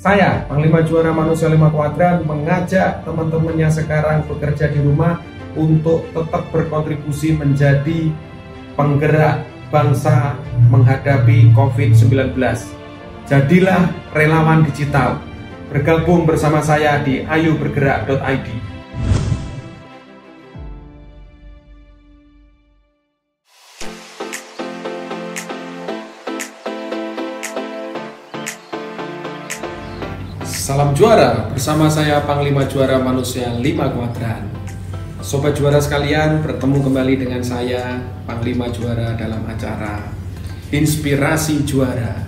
Saya, Panglima Juara Manusia 5 Kuadran, mengajak teman-teman yang sekarang bekerja di rumah untuk tetap berkontribusi menjadi penggerak bangsa menghadapi COVID-19. Jadilah relawan digital. Bergabung bersama saya di ayubergerak.id. Salam juara, bersama saya Panglima Juara Manusia 5 Kuadran. Sobat juara sekalian, bertemu kembali dengan saya Panglima Juara dalam acara Inspirasi Juara.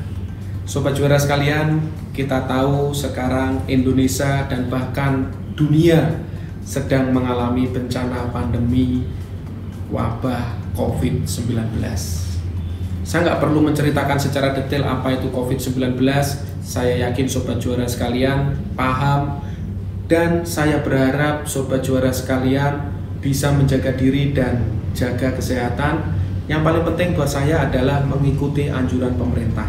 Sobat juara sekalian, kita tahu sekarang Indonesia dan bahkan dunia sedang mengalami bencana pandemi wabah COVID-19. Saya nggak perlu menceritakan secara detail apa itu COVID-19. Saya yakin sobat juara sekalian paham, dan saya berharap sobat juara sekalian bisa menjaga diri dan jaga kesehatan. Yang paling penting buat saya adalah mengikuti anjuran pemerintah.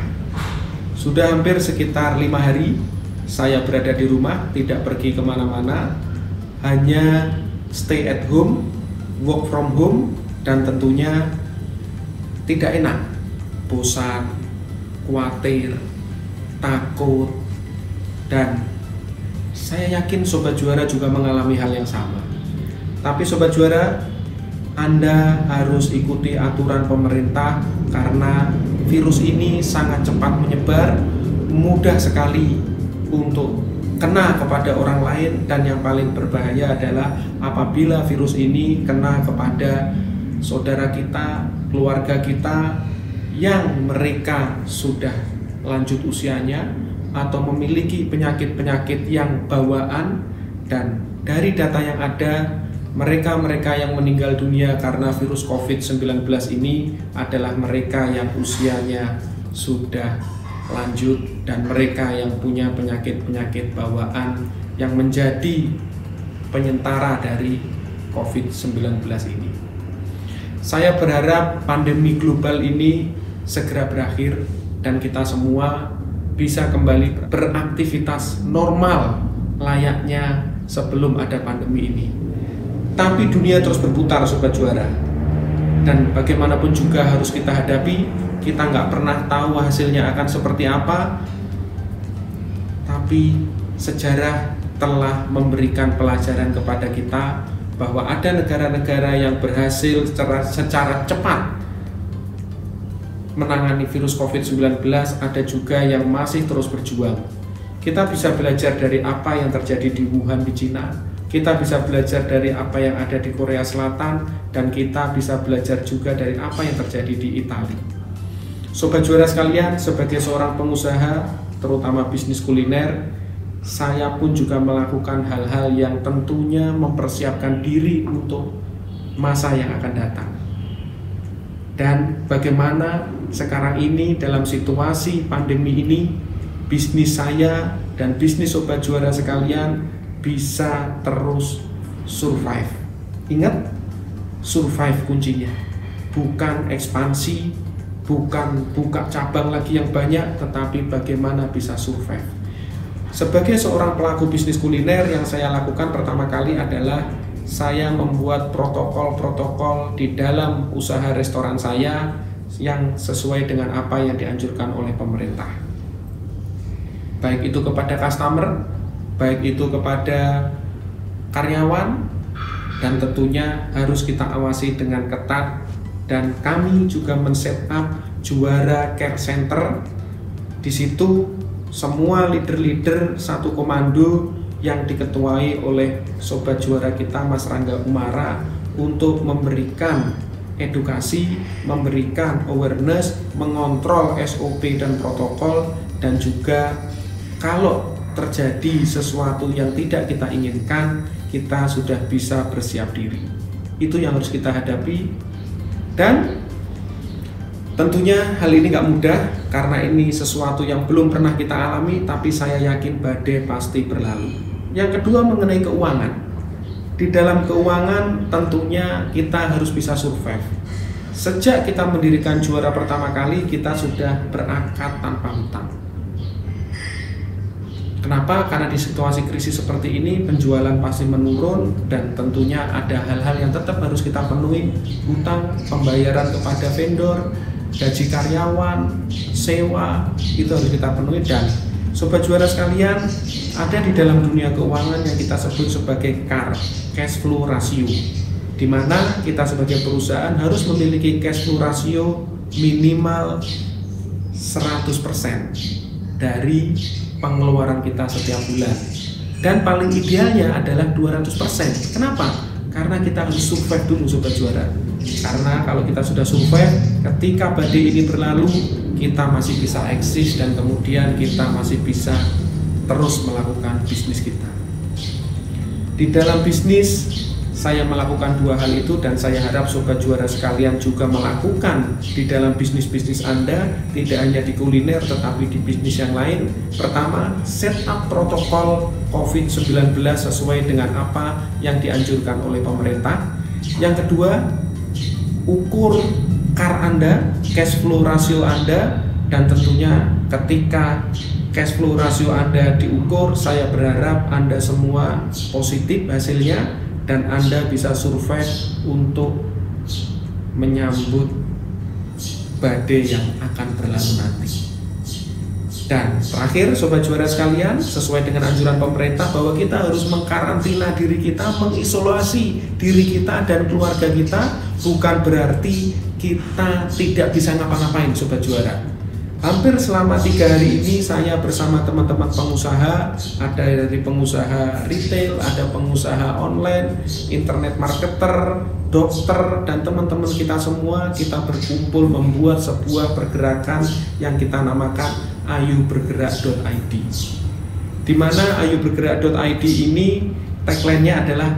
Sudah hampir sekitar 5 hari saya berada di rumah, tidak pergi kemana-mana, hanya stay at home, work from home, dan tentunya tidak enak, bosan, khawatir, takut, dan saya yakin sobat juara juga mengalami hal yang sama. Tapi sobat juara, Anda harus ikuti aturan pemerintah karena virus ini sangat cepat menyebar, mudah sekali untuk kena kepada orang lain, dan yang paling berbahaya adalah apabila virus ini kena kepada saudara kita, keluarga kita yang mereka sudah lanjut usianya atau memiliki penyakit-penyakit yang bawaan. Dan dari data yang ada, mereka-mereka yang meninggal dunia karena virus COVID-19 ini adalah mereka yang usianya sudah lanjut dan mereka yang punya penyakit-penyakit bawaan yang menjadi penyentara dari COVID-19 ini. Saya berharap pandemi global ini segera berakhir dan kita semua bisa kembali beraktivitas normal layaknya sebelum ada pandemi ini. Tapi dunia terus berputar sobat juara, dan bagaimanapun juga harus kita hadapi. Kita nggak pernah tahu hasilnya akan seperti apa, tapi sejarah telah memberikan pelajaran kepada kita bahwa ada negara-negara yang berhasil secara cepat menangani virus COVID-19, ada juga yang masih terus berjuang. Kita bisa belajar dari apa yang terjadi di Wuhan di Cina, kita bisa belajar dari apa yang ada di Korea Selatan, dan kita bisa belajar juga dari apa yang terjadi di Italia. Sobat juara sekalian, sebagai seorang pengusaha, terutama bisnis kuliner, saya pun juga melakukan hal-hal yang tentunya mempersiapkan diri untuk masa yang akan datang. Dan bagaimana sekarang ini dalam situasi pandemi ini, bisnis saya dan bisnis sobat juara sekalian bisa terus survive. Ingat, survive kuncinya, bukan ekspansi, bukan buka cabang lagi yang banyak, tetapi bagaimana bisa survive. Sebagai seorang pelaku bisnis kuliner, yang saya lakukan pertama kali adalah saya membuat protokol-protokol di dalam usaha restoran saya yang sesuai dengan apa yang dianjurkan oleh pemerintah. Baik itu kepada customer, baik itu kepada karyawan, dan tentunya harus kita awasi dengan ketat. Dan kami juga men-setup Juara Care Center. Di situ semua leader-leader satu komando yang diketuai oleh sobat juara kita Mas Rangga Umara untuk memberikan edukasi, memberikan awareness, mengontrol SOP dan protokol, dan juga kalau terjadi sesuatu yang tidak kita inginkan, kita sudah bisa bersiap diri. Itu yang harus kita hadapi, dan tentunya hal ini nggak mudah karena ini sesuatu yang belum pernah kita alami, tapi saya yakin badai pasti berlalu. Yang kedua, mengenai keuangan. Di dalam keuangan tentunya kita harus bisa survive. Sejak kita mendirikan Juara pertama kali, kita sudah berakad tanpa hutang. Kenapa? Karena di situasi krisis seperti ini penjualan pasti menurun dan tentunya ada hal-hal yang tetap harus kita penuhi, hutang, pembayaran kepada vendor, gaji karyawan, sewa, itu harus kita penuhi. Dan sobat juara sekalian, ada di dalam dunia keuangan yang kita sebut sebagai CAR, cash flow ratio, di mana kita sebagai perusahaan harus memiliki cash flow ratio minimal 100% dari pengeluaran kita setiap bulan, dan paling idealnya adalah 200%. Kenapa? Karena kita harus survive dulu sobat juara. Karena kalau kita sudah survive, ketika badai ini berlalu, kita masih bisa eksis dan kemudian kita masih bisa terus melakukan bisnis kita. Di dalam bisnis, saya melakukan dua hal itu, dan saya harap sobat juara sekalian juga melakukan di dalam bisnis-bisnis Anda, tidak hanya di kuliner tetapi di bisnis yang lain. Pertama, setup protokol COVID-19 sesuai dengan apa yang dianjurkan oleh pemerintah. Yang kedua, ukur CAR Anda, cash flow ratio Anda, dan tentunya ketika cash flow ratio Anda diukur, saya berharap Anda semua positif hasilnya dan Anda bisa survive untuk menyambut badai yang akan berlalu nanti. Dan terakhir sobat juara sekalian, sesuai dengan anjuran pemerintah bahwa kita harus mengkarantina diri kita, mengisolasi diri kita dan keluarga kita, bukan berarti kita tidak bisa ngapa-ngapain sobat juara. Hampir selama 3 hari ini saya bersama teman-teman pengusaha, ada dari pengusaha retail, ada pengusaha online, internet marketer, dokter, dan teman-teman kita semua, kita berkumpul membuat sebuah pergerakan yang kita namakan ayubergerak.id. Di mana ayubergerak.id ini tagline-nya adalah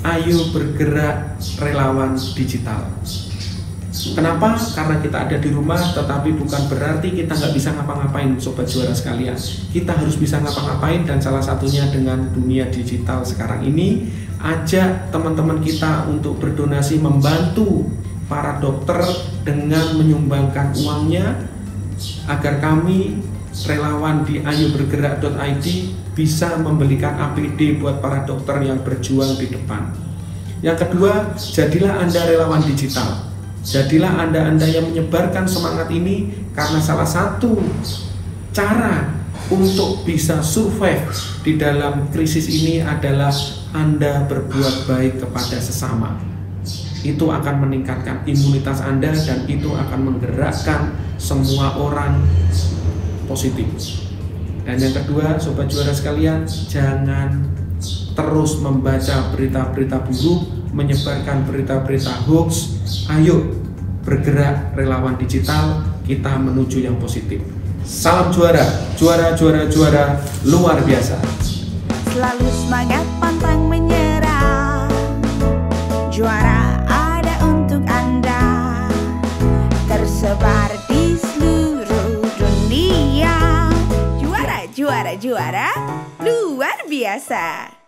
Ayo Bergerak Relawan Digital. Kenapa? Karena kita ada di rumah, tetapi bukan berarti kita nggak bisa ngapa-ngapain sobat juara sekalian. Kita harus bisa ngapa-ngapain, dan salah satunya dengan dunia digital sekarang ini. Ajak teman-teman kita untuk berdonasi membantu para dokter dengan menyumbangkan uangnya, agar kami relawan di ayubergerak.id bisa membelikan APD buat para dokter yang berjuang di depan. Yang kedua, jadilah Anda relawan digital. Jadilah Anda yang menyebarkan semangat ini, karena salah satu cara untuk bisa survive di dalam krisis ini adalah Anda berbuat baik kepada sesama. Itu akan meningkatkan imunitas Anda dan itu akan menggerakkan semua orang positif. Dan yang kedua, sobat juara sekalian, jangan terus membaca berita-berita buruk, menyebarkan berita-berita hoax. Ayo bergerak relawan digital, kita menuju yang positif. Salam juara, juara luar biasa. Selalu semangat, pantang menyerah. Juara ada untuk Anda, tersebar di seluruh dunia. Juara luar biasa.